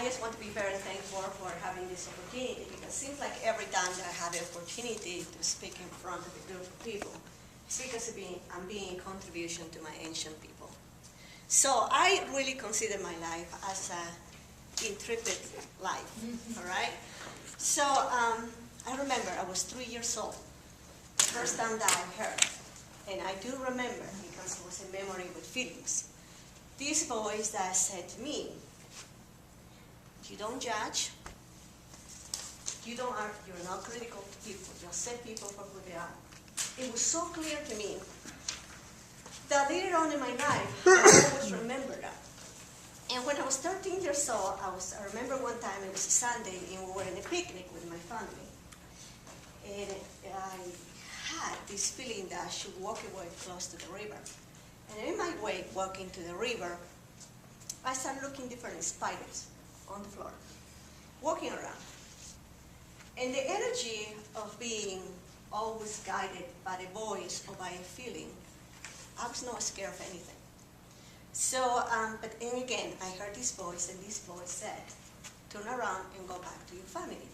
just want to be very thankful for having this opportunity, because it seems like every time that I have the opportunity to speak in front of a group of people, it's because I'm being a contribution to my ancient people. So I really consider my life as an intrepid life, all right? So I remember I was 3 years old, the first time that I heard, and I do remember, because it was a memory with feelings, this voice that said to me, you don't judge, you're not critical to people, you accept people for who they are. It was so clear to me that later on in my life, I always remember that. And when I was 13 years old, I remember one time it was a Sunday and we were in a picnic with my family. And I had this feeling that I should walk away close to the river. And in my way walking to the river, I started looking different spiders on the floor, walking around. And the energy of being always guided by the voice or by a feeling, I was not scared of anything. So, but and again, I heard this voice, and this voice said, turn around and go back to your family,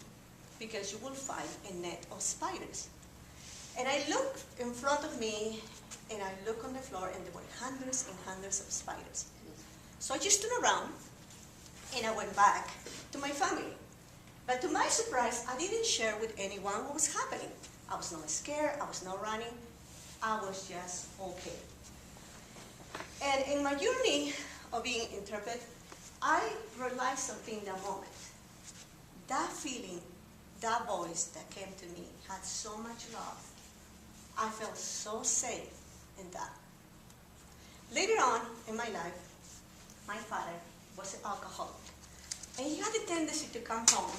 because you will find a net of spiders. And I looked in front of me, and I looked on the floor, and there were hundreds and hundreds of spiders. So I just turned around, and I went back to my family. But to my surprise, I didn't share with anyone what was happening. I was not scared, I was not running, I was just okay. And in my journey of being interpreted, I realized something in that moment. That feeling, that voice that came to me had so much love. I felt so safe in that. Later on in my life, my father was an alcoholic. And he had a tendency to come home,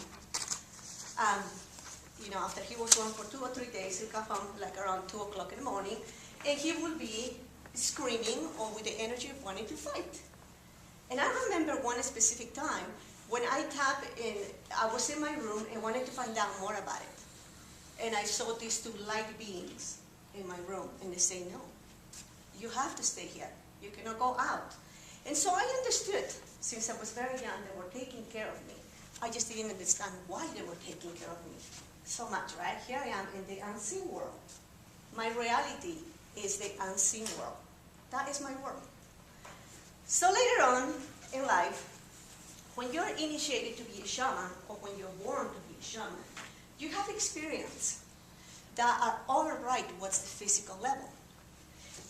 after he was gone for 2 or 3 days, he'd come home like around 2 o'clock in the morning, and he would be screaming or with the energy of wanting to fight. And I remember one specific time when I was in my room and wanted to find out more about it. And I saw these 2 light beings in my room, and they say, no, you have to stay here. You cannot go out. And so I understood, since I was very young, they were taking care of me. I just didn't understand why they were taking care of me so much, right? Here I am in the unseen world. My reality is the unseen world. That is my world. So later on in life, when you're initiated to be a shaman, or when you're born to be a shaman, you have experience that are override what's the physical level.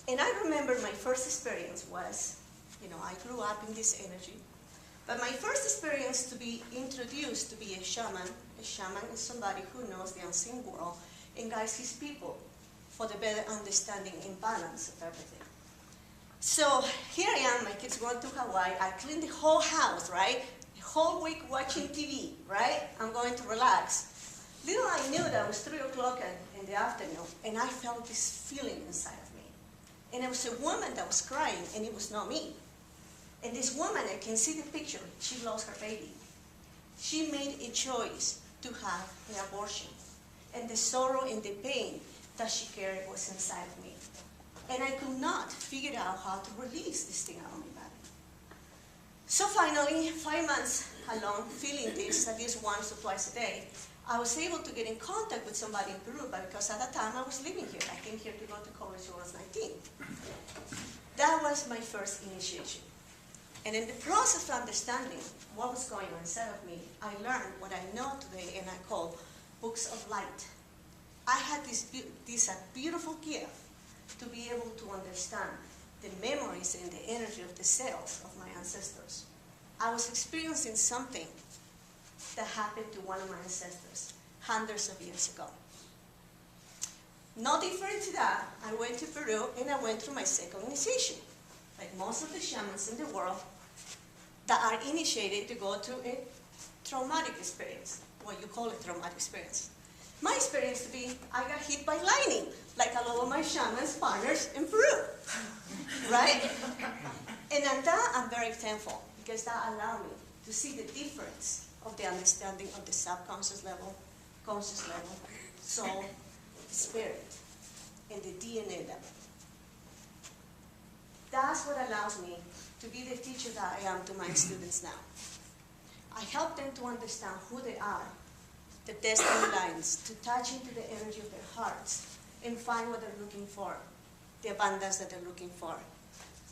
And I remember my first experience was, I grew up in this energy, but my first experience to be introduced to be a shaman is somebody who knows the unseen world and guides his people for the better understanding and balance of everything. So here I am, my kids going to Hawaii, I cleaned the whole house, right? The whole week watching TV, right? I'm going to relax. Little I knew that it was 3 o'clock in the afternoon, and I felt this feeling inside of me. And it was a woman that was crying, and it was not me. And this woman, I can see the picture, she lost her baby. She made a choice to have an abortion. And the sorrow and the pain that she carried was inside of me. And I could not figure out how to release this thing out of my body. So finally, 5 months along, feeling this, at least once or twice a day, I was able to get in contact with somebody in Peru, because at that time I was living here. I came here to go to college when I was 19. That was my first initiation. And in the process of understanding what was going on inside of me, I learned what I know today, and I call books of light. I had this beautiful gift to be able to understand the memories and the energy of the cells of my ancestors. I was experiencing something that happened to one of my ancestors hundreds of years ago. Not different to that, I went to Peru and I went through my second initiation. Like most of the shamans in the world that are initiated to go through a traumatic experience, what you call a traumatic experience. My experience to be, I got hit by lightning, like a lot of my shamans partners in Peru, right? And at that, I'm very thankful, because that allowed me to see the difference of the understanding of the subconscious level, conscious level, soul, the spirit, and the DNA level. That's what allows me to be the teacher that I am to my students now. I help them to understand who they are, the destiny lines, to touch into the energy of their hearts and find what they're looking for, the abundance that they're looking for.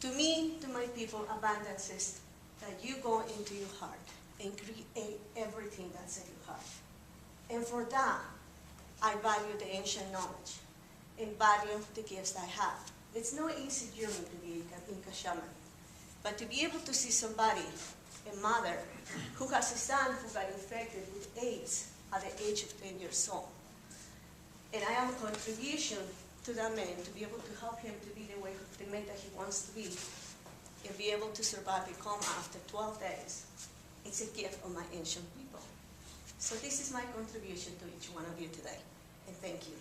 To me, to my people, abundance is that you go into your heart and create everything that's in your heart. And for that, I value the ancient knowledge and value the gifts I have. It's no easy journey to be an Inca shaman, but to be able to see somebody, a mother, who has a son who got infected with AIDS at the age of 10 years old. And I am a contribution to that man to be able to help him to be the man that he wants to be and be able to survive a coma after 12 days. It's a gift of my ancient people. So this is my contribution to each one of you today. And thank you.